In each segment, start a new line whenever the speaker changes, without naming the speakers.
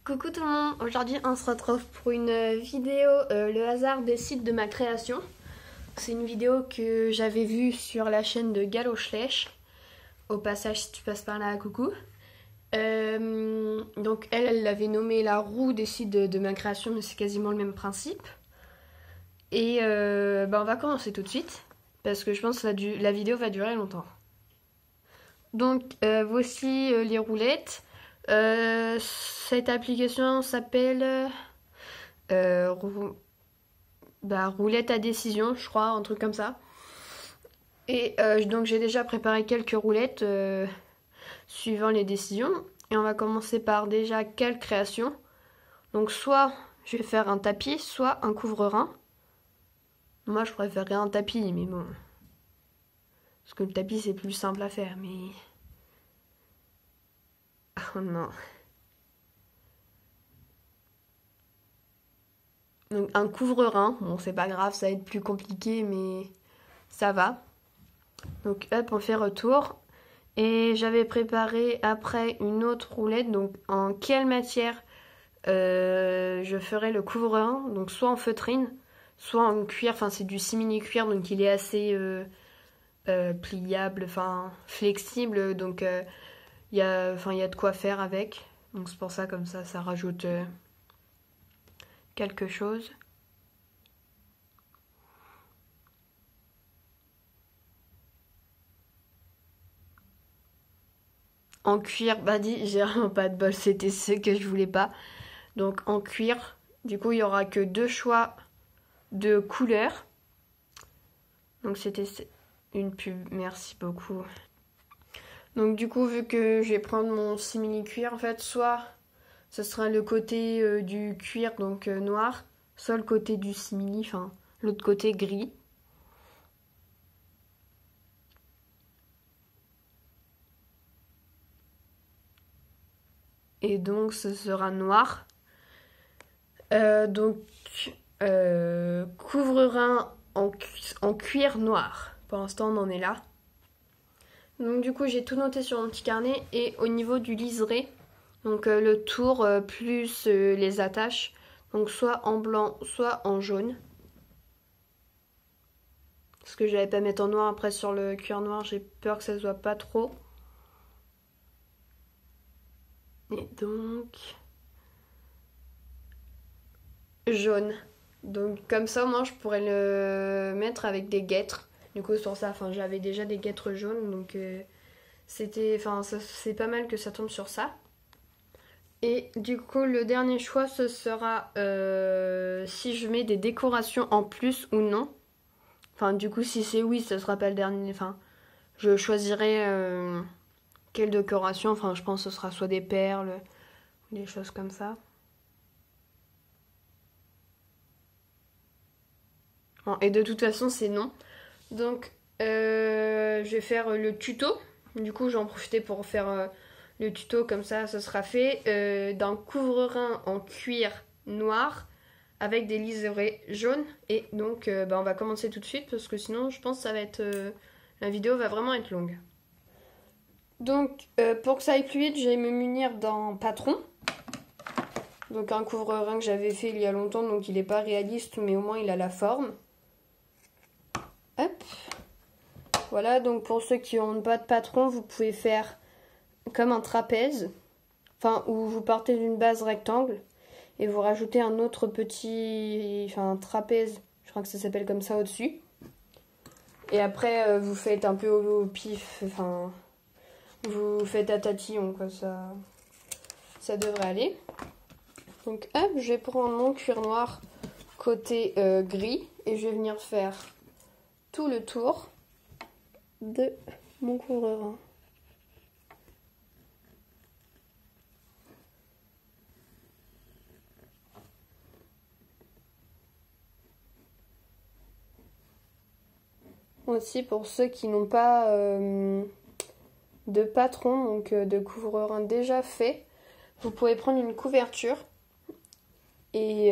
Coucou tout le monde, aujourd'hui on se retrouve pour une vidéo le hasard décide de ma création. C'est une vidéo que j'avais vue sur la chaîne de Galoschlech. Au passage, si tu passes par là, coucou. Donc elle l'avait nommée la roue décide de ma création, mais c'est quasiment le même principe. Et on va commencer tout de suite, parce que je pense que la vidéo va durer longtemps. Donc voici les roulettes. Cette application s'appelle roulette à décision, je crois, un truc comme ça. Et donc j'ai déjà préparé quelques roulettes suivant les décisions. Et on va commencer par déjà quelle création. Donc soit je vais faire un tapis, soit un couvre-rein. Moi je préférerais un tapis, mais bon. Parce que le tapis c'est plus simple à faire, mais... Oh non. Donc un couvre-rein, bon c'est pas grave, ça va être plus compliqué mais ça va. Donc hop, on fait retour. Et j'avais préparé après une autre roulette, donc en quelle matière je ferai le couvre-rein. Donc soit en feutrine, soit en cuir, enfin c'est du simili-cuir donc il est assez pliable, enfin flexible, donc il y a de quoi faire avec. Donc c'est pour ça, comme ça rajoute quelque chose. En cuir, j'ai vraiment pas de bol, c'était ce que je voulais pas. Donc en cuir, du coup il y aura que deux choix de couleurs. Donc c'était une pub, merci beaucoup. Donc du coup, vu que je vais prendre mon simili cuir, en fait, soit ce sera le côté du cuir, donc noir, soit le côté du simili, enfin l'autre côté gris. Et donc ce sera noir. Couvre-rein en cuir noir. Pour l'instant on en est là. Donc du coup j'ai tout noté sur mon petit carnet. Et au niveau du liseré, donc le tour plus les attaches, donc soit en blanc soit en jaune. Parce que je n'allais pas mettre en noir après sur le cuir noir, j'ai peur que ça se voit pas trop. Et donc jaune. Donc comme ça, moi je pourrais le mettre avec des guêtres. Du coup sur ça, j'avais déjà des guêtres jaunes, donc c'est pas mal que ça tombe sur ça. Et du coup le dernier choix ce sera si je mets des décorations en plus ou non. Enfin du coup si c'est oui, ce sera pas le dernier. Enfin je choisirai quelle décoration. Enfin je pense que ce sera soit des perles, des choses comme ça. Bon, et de toute façon c'est non. Donc je vais faire le tuto. Du coup j'en profiter pour faire le tuto, comme ça sera fait d'un couvre-rein en cuir noir avec des liserés jaunes. Et donc on va commencer tout de suite, parce que sinon je pense que ça va être la vidéo va vraiment être longue. Donc pour que ça aille plus vite, je vais me munir d'un patron. Donc un couvre-rein que j'avais fait il y a longtemps, donc il n'est pas réaliste mais au moins il a la forme. Hop. Voilà, donc pour ceux qui n'ont pas de patron, vous pouvez faire comme un trapèze, où vous partez d'une base rectangle et vous rajoutez un autre petit, un trapèze, je crois que ça s'appelle comme ça, au-dessus. Et après vous faites un peu au pif, vous faites à tatillon, quoi, ça devrait aller. Donc hop, je vais prendre mon cuir noir côté gris et je vais venir faire tout le tour de mon couvre-rein. Aussi pour ceux qui n'ont pas de patron, donc de couvre-rein déjà fait, vous pouvez prendre une couverture et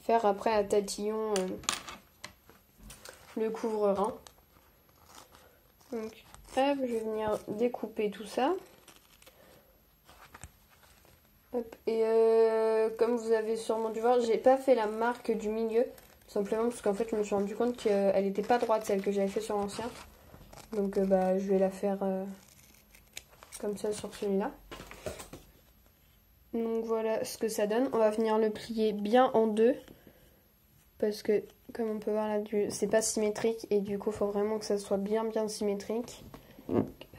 faire après à tatillon le couvre-rein. Donc hop, je vais venir découper tout ça. Hop. Et comme vous avez sûrement dû voir, j'ai pas fait la marque du milieu. Tout simplement parce qu'en fait je me suis rendu compte qu'elle n'était pas droite, celle que j'avais fait sur l'ancien. Donc je vais la faire comme ça sur celui-là. Donc voilà ce que ça donne. On va venir le plier bien en deux. Parce que comme on peut voir là, c'est pas symétrique. Et du coup il faut vraiment que ça soit bien symétrique.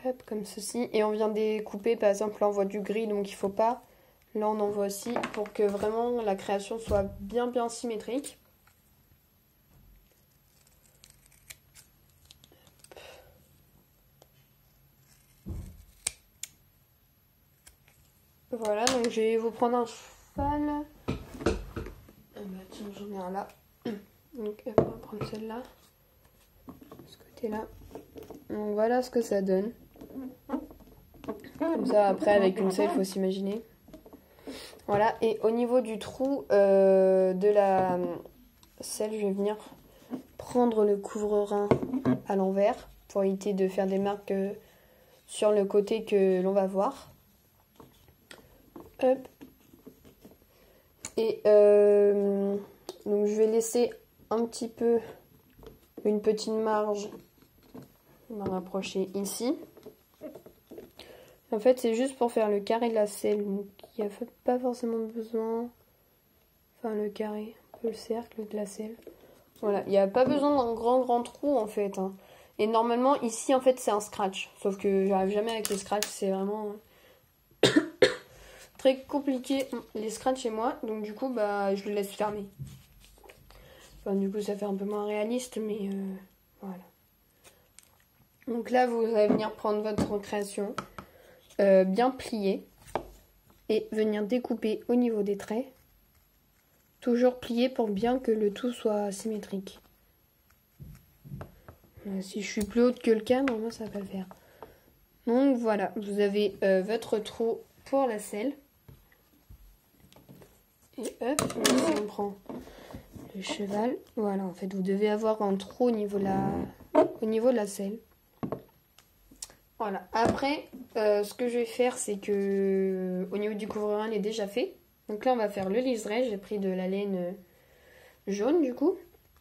Hop, comme ceci. Et on vient découper, par exemple là on voit du gris, donc il faut pas. Là on en voit aussi pour que vraiment la création soit bien symétrique. Voilà, donc je vais vous prendre un cheval. Ah bah tiens, j'en ai un là. Donc on va prendre celle-là. Ce côté-là. Donc voilà ce que ça donne. Comme ça, après avec une selle, il faut s'imaginer. Voilà, et au niveau du trou de la selle, je vais venir prendre le couvre-rein à l'envers pour éviter de faire des marques sur le côté que l'on va voir. Hop. Et donc je vais laisser un petit peu une petite marge. On va rapprocher ici. En fait c'est juste pour faire le carré de la selle. Donc il n'y a pas forcément besoin. Enfin le carré, un peu le cercle de la selle. Voilà, il n'y a pas besoin d'un grand trou en fait. Hein. Et normalement ici en fait c'est un scratch. Sauf que j'arrive jamais avec les scratchs, c'est vraiment très compliqué les scratchs chez moi. Donc du coup je le laisse fermer. Enfin du coup ça fait un peu moins réaliste mais voilà. Donc là vous allez venir prendre votre création bien pliée. Et venir découper au niveau des traits. Toujours plier pour bien que le tout soit symétrique. Si je suis plus haute que le cadre, moi ça va pas le faire. Donc voilà, vous avez votre trou pour la selle. Et hop, on prend le cheval. Voilà, en fait vous devez avoir un trou au niveau de la selle. Voilà, après ce que je vais faire c'est que au niveau du couvre-rein il est déjà fait. Donc là on va faire le liseré, j'ai pris de la laine jaune du coup.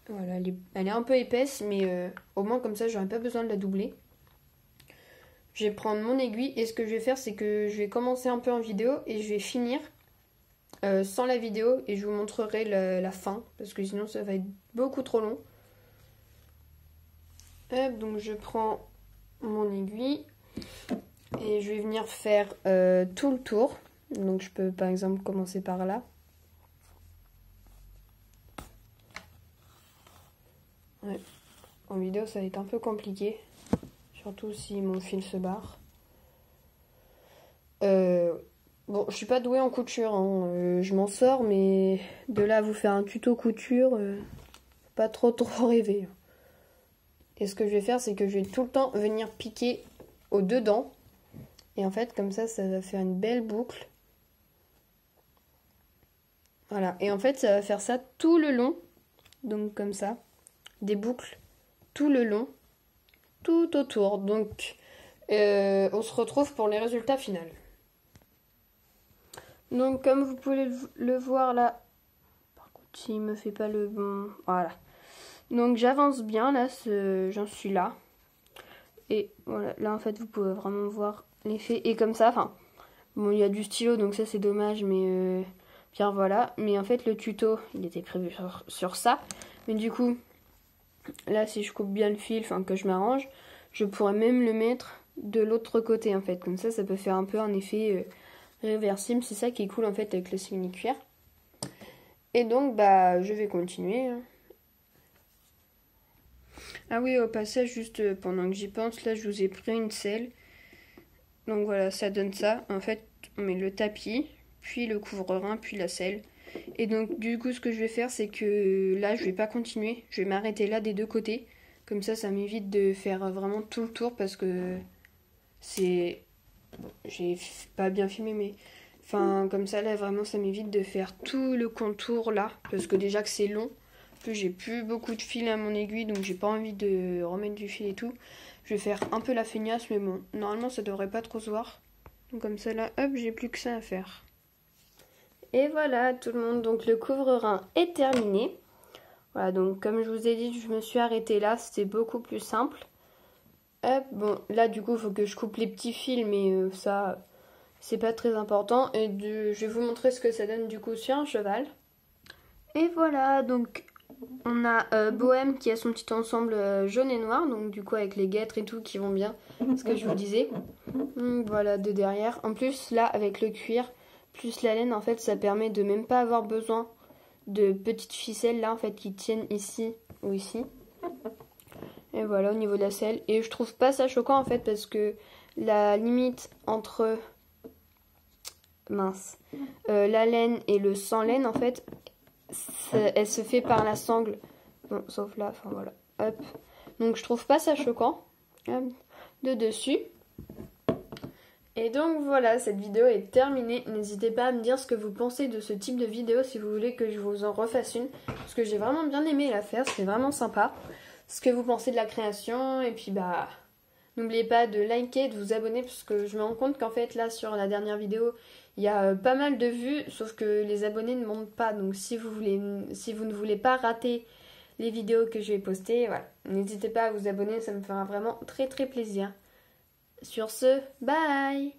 Voilà, elle est un peu épaisse mais au moins comme ça j'aurai pas besoin de la doubler. Je vais prendre mon aiguille et ce que je vais faire c'est que je vais commencer un peu en vidéo et je vais finir sans la vidéo et je vous montrerai la fin parce que sinon ça va être beaucoup trop long. Hop, donc je prends mon aiguille et je vais venir faire tout le tour. Donc je peux par exemple commencer par là. Ouais. En vidéo ça va être un peu compliqué, surtout si mon fil se barre. Bon, je suis pas douée en couture, hein. Je m'en sors, mais de là à vous faire un tuto couture, faut pas trop rêver. Et ce que je vais faire, c'est que je vais tout le temps venir piquer au dedans. Et en fait, comme ça va faire une belle boucle. Voilà, et en fait, ça va faire ça tout le long. Donc comme ça, des boucles tout le long, tout autour. Donc, on se retrouve pour les résultats finaux. Donc comme vous pouvez le voir là, par contre s'il me fait pas le bon, voilà. Donc j'avance bien là, j'en suis là. Et voilà, là en fait vous pouvez vraiment voir l'effet. Et comme ça, enfin, bon il y a du stylo donc ça c'est dommage mais bien voilà. Mais en fait le tuto il était prévu sur ça. Mais du coup, là si je coupe bien le fil, enfin que je m'arrange, je pourrais même le mettre de l'autre côté en fait. Comme ça peut faire un peu un effet réversible, c'est ça qui est cool en fait avec le simili-cuir. Et donc je vais continuer. Ah oui, au passage, juste pendant que j'y pense, là je vous ai pris une selle. Donc voilà, ça donne ça. En fait, on met le tapis, puis le couvre-rein, puis la selle. Et donc du coup ce que je vais faire c'est que là je vais pas continuer, je vais m'arrêter là des deux côtés. Comme ça m'évite de faire vraiment tout le tour parce que c'est... J'ai pas bien filmé mais... Enfin comme ça là vraiment ça m'évite de faire tout le contour là. Parce que déjà que c'est long. En plus j'ai plus beaucoup de fil à mon aiguille donc j'ai pas envie de remettre du fil et tout. Je vais faire un peu la feignasse mais bon normalement ça devrait pas trop se voir. Donc comme ça là hop j'ai plus que ça à faire. Et voilà tout le monde, donc le couvre-rein est terminé. Voilà, donc comme je vous ai dit, je me suis arrêtée là, c'était beaucoup plus simple. Hop, bon, là du coup, il faut que je coupe les petits fils, mais ça, c'est pas très important. Et je vais vous montrer ce que ça donne du coup sur un cheval. Et voilà, donc on a Bohème qui a son petit ensemble jaune et noir, donc du coup avec les guêtres et tout qui vont bien, ce que je vous disais. Voilà, de derrière. En plus, là, avec le cuir, plus la laine, en fait, ça permet de même pas avoir besoin de petites ficelles, là, en fait, qui tiennent ici ou ici. Et voilà, au niveau de la selle. Et je trouve pas ça choquant, en fait, parce que la limite entre... mince. La laine et le sans laine, en fait, elle se fait par la sangle. Bon, sauf là, enfin voilà. Hop. Donc je trouve pas ça choquant. Hop. De dessus. Et donc voilà, cette vidéo est terminée. N'hésitez pas à me dire ce que vous pensez de ce type de vidéo si vous voulez que je vous en refasse une. Parce que j'ai vraiment bien aimé la faire, c'était vraiment sympa. Ce que vous pensez de la création. Et puis bah, n'oubliez pas de liker et de vous abonner parce que je me rends compte qu'en fait là sur la dernière vidéo, il y a pas mal de vues, sauf que les abonnés ne montent pas. Donc si vous ne voulez pas rater les vidéos que je vais poster, voilà, n'hésitez pas à vous abonner, ça me fera vraiment très très plaisir. Sur ce, bye!